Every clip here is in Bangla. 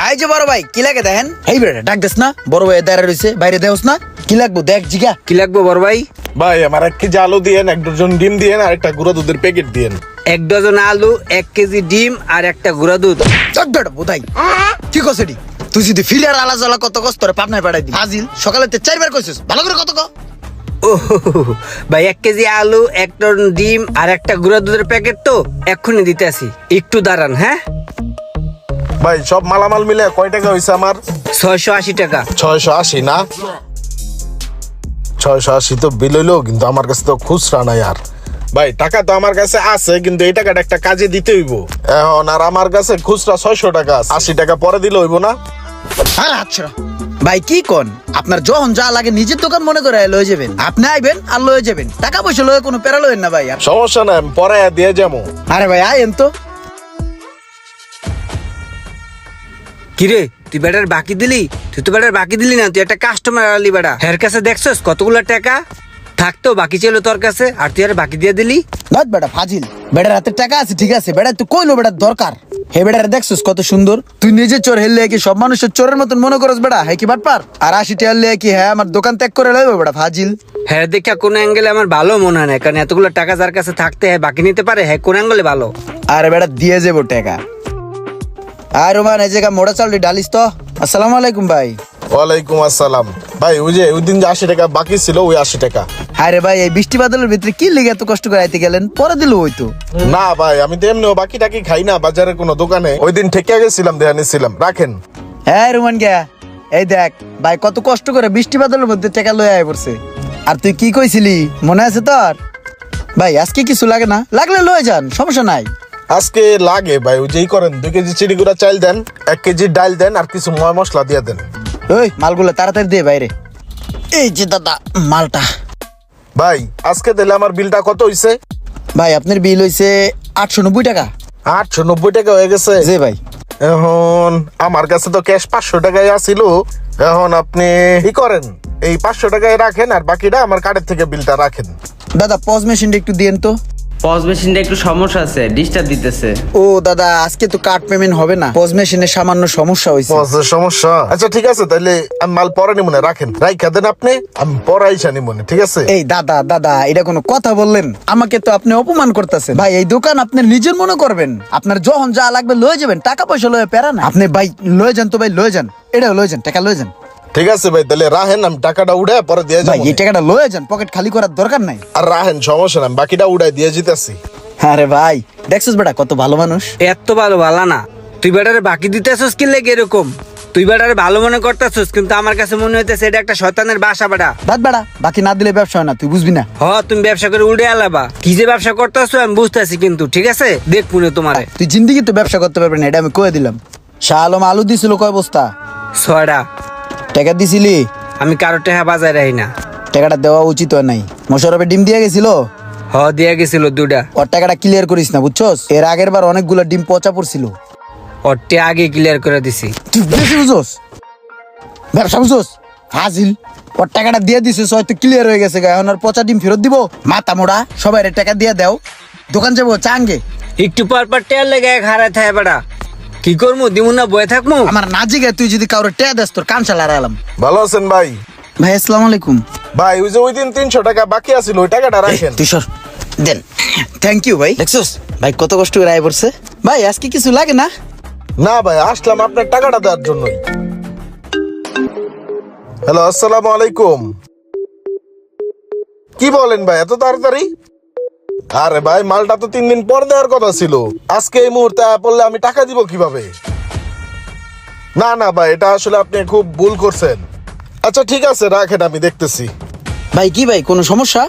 আই যে বড় ভাই কি লাগে দেখেন? এই বেটা ডাক দেস না, বড় ভাই দাঁড়া রইছে, বাইরে দেওস না। কি লাগবো দেখ জিগা। কি লাগবে বড় ভাই? ভাই আমার 1 কেজি আলু দিয়েন, 1 ডজন ডিম দিয়েন আর একটা গুঁড়া দুধের প্যাকেট দিয়েন। 1 ডজন আলু, 1 কেজি ডিম আর একটা গুঁড়া দুধ। চট বেটা বোধাই কি কসেডি? তুই যদি ফিলার আলা জ্বালা কত কষ্ট করে পাবনায় পাঠাই দি হাজিল সকালে 4বার কইছিস, ভালো করে কত ক। ও ভাই 1 কেজি আলু, 1 ডজন ডিম আর একটা গুঁড়া দুধের প্যাকেট তো এক্ষুনি দিতে আসি, একটু দাঁড়ান। হ্যাঁ ভাই সব মালামাল মিলে কয় টাকা হইছে আমার? 680 টাকা। 680 না? 680 তো বিল হইলো, কিন্তু আমার কাছে তো খুচরা নাই। আর ভাই টাকা তো আমার কাছে আছে, কিন্তু এই টাকাটা একটা কাজে দিতে হইব এখন। আর আমার কাছে খুচরা 600 টাকা আছে, 80 টাকা পরে দিলে হইব না? আরে আচ্ছা ভাই কি কোন, আপনার যখন যা লাগে নিজের দোকান মনে করে লয়ে যাবেন। আপনি আইবেন আর লয়ে যাবেন, টাকা পয়সা লয়ে কোনো প্যারা লয়েন না ভাই। আর সমস্যা নাই, আমি পরে দিয়ে যাবো। আরে ভাই আইন তো। কিরে তুই বেটার বাকি দিলি? তুই তো বেটার বাকি দিলি না, তুই একটা কাস্টমার আলি বেটা। হের কাছে দেখছস কতগুলো টাকা থাকতো বাকি ছিল তোর কাছে, আর তুই আর বাকি দিয়ে দিলি। নট বেটা ফাজিল, বেটার হাতে টাকা আছে ঠিক আছে, বেটা তুই কইলো বেটার দরকার। হে বেটার দেখছস কত সুন্দর, তুই নিজে চোর হেললে কি সব মানুষের চোরের মতন মনে করস বেটা? হ্যাঁ কি বাটপার? আর 80 টাকা হলে কি হ্যাঁ আমার দোকান ত্যাগ করে লইব বেটা ফাজিল? হ্যাঁ দেখা কোন অ্যাঙ্গেলে আমার ভালো মনে হয় না, কারণ এতগুলো টাকা যার কাছে থাকতে হ্যাঁ বাকি নিতে পারে, হ্যাঁ কোন অ্যাঙ্গেলে ভালো। আরে বেটা দিয়ে যাবো টাকা। আর রোমান এই জায়গা মোড়া চাল ডালিস তো। আসসালামু আলাইকুম ভাই। ওয়ালাইকুম আসসালাম। ভাই ওই যে ওই দিন যে 80 টাকা বাকি ছিল, ওই 80 টাকা। আরে ভাই এই বৃষ্টি বাদলের ভিতরে কি লেগে এত কষ্ট করে আইতে গেলেন? পরে দিল ওই তো। না ভাই আমি তো এমনিও বাকি টাকি খাই না বাজারে কোনো দোকানে, ওই দিন ঠেকে গেছিলাম, দেয়া নিছিলাম, রাখেন। হ্যাঁ রোমান গিয়া এই দেখ ভাই কত কষ্ট করে বৃষ্টি বাদলের মধ্যে টাকা লয়ে আয় পড়ছে। আর তুই কি কইছিলি মনে আছে তোর? ভাই আজকে কিছু লাগে না, লাগলে লয়ে যান, সমস্যা নাই। আজকে লাগে ভাই, ওই যেই করেন 2 কেজি চিড়িগুড়া চাল দেন, 1 কেজি ডাল দেন আর কিছু ময় মশলা দিয়ে দেন। ওই মালগুলো তাড়াতাড়ি দিয়ে বাইরে। এই যে দাদা মালটা। ভাই আজকে দিলে আমার বিলটা কত হইছে? ভাই আপনার বিল হইছে 890 টাকা। 890 টাকা হয়ে গেছে? জি ভাই। এখন আমার কাছে তো ক্যাশ 500 টাকাই আছিল। এখন আপনি কি করেন, এই 500 টাকায় রাখেন আর বাকিটা আমার কার্ডের থেকে বিলটা রাখেন। দাদা পজ মেশিনটা একটু দিয়েন তো। পজ মেশিনটা একটু সমস্যা আছে, ডিস্টার্ব দিতেছে। ও দাদা আজকে তো কার্ড পেমেন্ট হবে না, পজ মেশিনের সামান্য সমস্যা হয়েছে। বসের সমস্যা? আচ্ছা ঠিক আছে, তাহলে আমি মাল পরে নিব না, রাখেন, রাইখা দেন আপনি, আমি পরে আইসা নিব না, ঠিক আছে? এই দাদা দাদা এটা কোনো কথা বললেন? আমাকে তো আপনি অপমান করতেছেন ভাই। এই দোকান আপনি নিজের মনে করবেন, আপনার যখন যা লাগবে লয়ে যাবেন, টাকা পয়সা লয়ে পেরা না। আপনি ভাই লয়ে যান তো, ভাই লয়ে যান, এটা লয়ে যান, টাকা লয়ে যান। ঠিক আছে ভাই, তাহলে রাহেন, আমি টাকাটা উড়ে পরে দিয়ে ভাই যাবো। এই টাকাটা লয়ে যান, পকেট খালি করার দরকার নাই। আর রাহেন, সমস্যা না, আমি বাকিটা উড়াই দিয়ে জিতেছি। আরে ভাই দেখছিস বেটা কত ভালো মানুষ। এত ভালো ভালো না, তুই বেটারে বাকি দিতেছস কি লেগে এরকম? তুই বেটারে ভালো মনে করতেছস, কিন্তু আমার কাছে মনে হইতেছে এটা একটা শয়তানের বাসা বেটা। বাদ বেটা, বাকি না দিলে ব্যবসা হয় না, তুই বুঝবি না। হ তুমি ব্যবসা করে উড়ে আলাবা, কি যে ব্যবসা করতেছো আমি বুঝতেছি, কিন্তু ঠিক আছে দেখ পুনে তোমারে। তুই জিন্দিগি তো ব্যবসা করতে পারবি না, এটা আমি কয়ে দিলাম। শাহ আলম আলু দিছিল কয় বস্তা? 6টা। টাকা দিছিলি? আমি কারো টাকা বাজায় রাখি না। টাকাটা দেওয়া উচিত হয় নাই। মোশারফে ডিম দিয়ে গেছিল, হ দিয়া গেছিল 2টা। ওর টাকাটা ক্লিয়ার করিস না বুঝছস? এর আগের বার অনেকগুলো ডিম পচা পড়ছিল। ওরটা আগে ক্লিয়ার করে দিছি। তুই বেশি বুঝছস, ব্যবসা বুঝছস হাজিল। ওর টাকাটা দিয়ে দিছিস, হয়তো ক্লিয়ার হয়ে গেছে, এখন আর পচা ডিম ফেরত দিব? মাথা মোড়া, সবাই টাকা দিয়ে দাও, দোকান যাবো চাঙ্গে। একটু পর পর টেয়ার লেগে হারায় থাকে বেটা, কি করবো দিমু না বয়ে থাকবো? আমার না জিগে তুই যদি কাউরে টেয়া দেস তোর কান চালা আলাম। ভালো আছেন ভাই? ভাই আসসালামু আলাইকুম। ভাই ওই যে ওই দিন 300 টাকা বাকি আছিল, ওই টাকাটা রাখেন। তুই সর দেন। থ্যাংক ইউ ভাই। দেখছস ভাই কত কষ্ট করে আয় পড়ছে। ভাই আজকে কিছু লাগে না? না ভাই, আসলাম আপনার টাকাটা দেওয়ার জন্যই। হ্যালো, আসসালামু আলাইকুম। কি বলেন ভাই এত তাড়াতাড়ি? আরে ভাই মালটা তো 3 দিন পর দেওয়ার কথা ছিল, আজকে এই মুহূর্তে পড়লে আমি টাকা দিব কিভাবে? না না ভাই, এটা আসলে আপনি খুব ভুল করছেন। আচ্ছা ঠিক আছে রাখেন, আমি দেখতেছি। ভাই কি ভাই কোনো সমস্যা?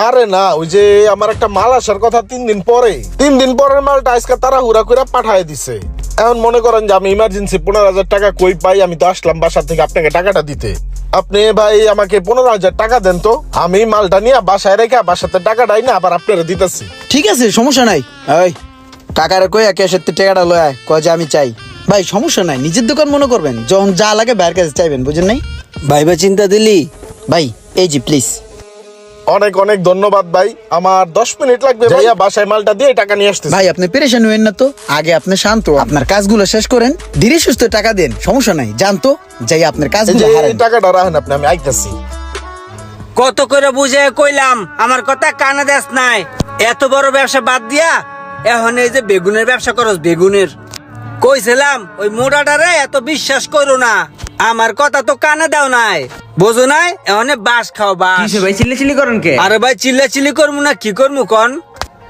আরে না, ওই যে আমার একটা মাল আসার কথা 3 দিন পরে, 3 দিন পরের মালটা আজকে তারা হুড়া করে পাঠায় দিছে। এখন মনে করেন যে আমি ইমার্জেন্সি 15,000 টাকা কই পাই, আমি তো আসলাম বাসা থেকে আপনাকে টাকাটা দিতে। আপনি ভাই আমাকে 15,000 টাকা দেন তো, আমি মালটা নিয়ে বাসায় রেখে বাসাতে টাকাটাই না আবার আপনারা দিতেছি। ঠিক আছে সমস্যা নাই। ওই কাকারে কই ক্যাশের টাকাটা লয় আয়, কয় যে আমি চাই। ভাই সমস্যা নাই, নিজের দোকান মনে করবেন, যখন যা লাগে বাইরের কাছে চাইবেন, বুঝেন নাই? ভাইবা চিন্তা দিলি? ভাই এই জি প্লিজ। অনেক অনেক ধন্যবাদ ভাই, আমার 10 মিনিট লাগবে ভাইয়া, বাসায় মালটা দিয়ে টাকা নিয়ে আসতেছি। ভাই আপনি পেরেশান হইেন না তো, আগে আপনি শান্ত আপনার কাজগুলো শেষ করেন, ধীরে সুস্থ টাকা দেন, সমস্যা নাই, জানতো যাই আপনার এই কাজগুলো যে হারান। এই টাকাটা রাখেন আপনি, আমি আইতাছি। কত করে বুঝে কইলাম, আমার কথা কানে দেস নাই। এত বড় ব্যবসা বাদ দিয়া এখন এই যে বেগুনের ব্যবসা করস, বেগুনের। কইছিলাম ওই মোড়াটারে এত বিশ্বাস করো না, আমার কথা তো কানে দাও নাই, বোঝো নাই? এখন বাস খাও বাস। কিসে ভাই চিল্লি করেন কে? আরে ভাই চিল্লা চিল্লি করবো না কি করবো কন?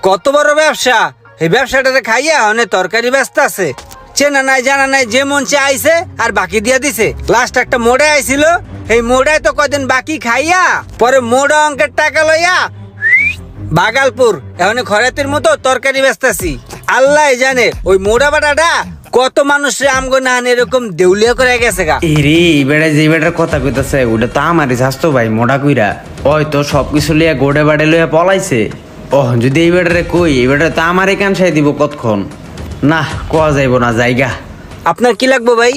কত বড় ব্যবসা, এই ব্যবসাটারে খাইয়া অনেক তরকারি ব্যস্ত আছে, চেনা নাই জানা নাই, যে মন চে আইছে আর বাকি দিয়া দিছে। লাস্ট একটা মোড়ে আইছিল, এই মোড়ায় তো কদিন বাকি খাইয়া পরে মোড়া অঙ্কের টাকা লইয়া বাগালপুর এখন খরাতের মতো তরকারি ব্যস্তাছি। আল্লাহ জানে ওই মোড়া বাটাটা কত মানুষের আমগো না এরকম দেউলিয়া করে গেছে গা। এরে বেড়া যে বেটার কথা কইতাছে ওটা তো আমারই স্বাস্থ্য ভাই, মোটা কইরা ওই তো সবকিছু লিয়া গোড়ে বাড়ে লইয়া পলাইছে। ওহ যদি এই বেটারে কই, এই বেটারে তো আমারই কানসাই দিব কতক্ষণ। না কোয়া যাইব না, জায়গা। আপনার কি লাগবে ভাই?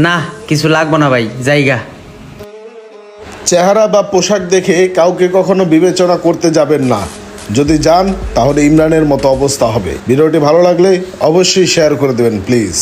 না কিছু লাগবো না ভাই, জায়গা। চেহারা বা পোশাক দেখে কাউকে কখনো বিবেচনা করতে যাবেন না, যদি যান তাহলে ইমরানের মতো অবস্থা হবে। ভিডিওটি ভালো লাগলে অবশ্যই শেয়ার করে দেবেন প্লিজ।